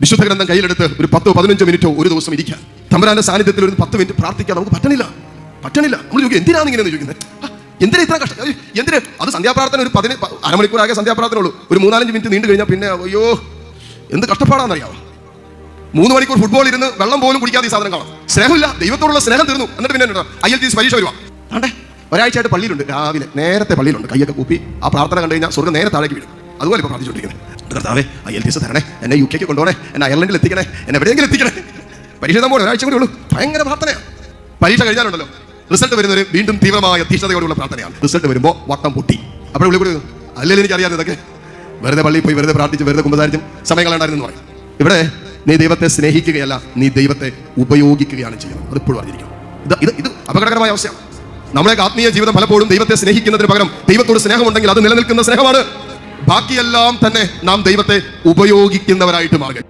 വിശുദ്ധ ഗ്രന്ഥം കയ്യിലെടുത്ത് ഒരു 10-15 മിനിറ്റോ ഒരു ദിവസം ഇരിക്കുക. തമ്പുരാന്റെ സാന്നിധ്യത്തിൽ ഒരു 10 മിനിറ്റ് പ്രാർത്ഥിക്കാൻ നമുക്ക് പറ്റണില്ല. നമ്മൾ ചോദിക്കും, എന്തിനാണ് ഇങ്ങനെ ചോദിക്കുന്നത്? എന്തിനാ ഇത്ര കഷ്ടം? എന്തിന്? അത് സന്ധ്യാപ്രാർത്ഥന ഒരു അരമണിക്കൂറാകെ സന്ധ്യാപ്രാർത്ഥന ഉള്ളൂ. ഒരു 3-4 മിനിറ്റ് നീണ്ടു കഴിഞ്ഞാൽ പിന്നെ അയ്യോ എന്ത് കഷ്ടപ്പാടാണെന്നറിയാമോ? 3 മണിക്കൂർ ഫുട്ബോൾ ഇരുന്ന് വെള്ളം പോലും കുടിക്കാതെ ഈ സാധനം കാണാം. സ്നേഹമില്ല, ദൈവത്തോടുള്ള സ്നേഹം തീർന്നു. എന്നിട്ട് പിന്നെ IELTS പരീക്ഷ വരുവാ. ആണ്ടേ ഒരാഴ്ചയായിട്ട് പള്ളിയിലുണ്ട്, രാവിലെ നേരത്തെ പള്ളിയിലുണ്ട്, കൈയൊക്കെ കൂപ്പി ആ പ്രാർത്ഥന കണ്ടു കഴിഞ്ഞാൽ സ്വർഗ്ഗം നേരെ താഴേക്ക് വീഴും. അതുപോലെ ഇപ്പോൾ പ്രാർത്ഥിച്ചുകൊണ്ടിരിക്കുന്നത്, കർത്താവേ IELTS തരണേ, എന്നെ UK കൊണ്ടുപോകണേ, എന്നെ അയർലൻഡിൽ എത്തിക്കണേ, എന്നെ എവിടെയെങ്കിലും എത്തിക്കണേ. പരീക്ഷ എഴുതാൻ പോലെ ഒരാഴ്ച കൂടി ഉള്ളൂ. ഭയങ്കര പ്രാർത്ഥനയാണ്. പരീക്ഷ കഴിഞ്ഞാലുണ്ടല്ലോ റിസൾട്ട് വരുന്നവർ വീണ്ടും തീവ്രമായ തീഷ്ണതയോടുള്ള പ്രാർത്ഥനയാണ്. റിസൾട്ട് വരുമ്പോൾ വട്ടം പൊട്ടി. അപ്പോൾ വിളി കൂടി അല്ലെങ്കിൽ എനിക്കറിയാതെ ഇതൊക്കെ വെറുതെ പള്ളിയിൽ പോയി വെറുതെ പ്രാർത്ഥിച്ച് വെറുതെ കുമ്പസാരിച്ചും സമയങ്ങളുണ്ടായിരുന്നു പറയും. ഇവിടെ നീ ദൈവത്തെ സ്നേഹിക്കുകയല്ല, നീ ദൈവത്തെ ഉപയോഗിക്കുകയാണ് ചെയ്യുന്നത്. അതിപ്പോഴും അറിഞ്ഞിരിക്കും. ഇത് അപകടകരമായ അവസ്ഥയാണ്. നമ്മളെ ആത്മീയ ജീവിതം പലപ്പോഴും ദൈവത്തെ സ്നേഹിക്കുന്നതിന് പകരം ദൈവത്തോട് സ്നേഹമുണ്ടെങ്കിൽ അത് നിലനിൽക്കുന്ന സ്നേഹമാണ്. ബാക്കിയെല്ലാം തന്നെ നാം ദൈവത്തെ ഉപയോഗിക്കുന്നവരായിട്ട് മാറുക.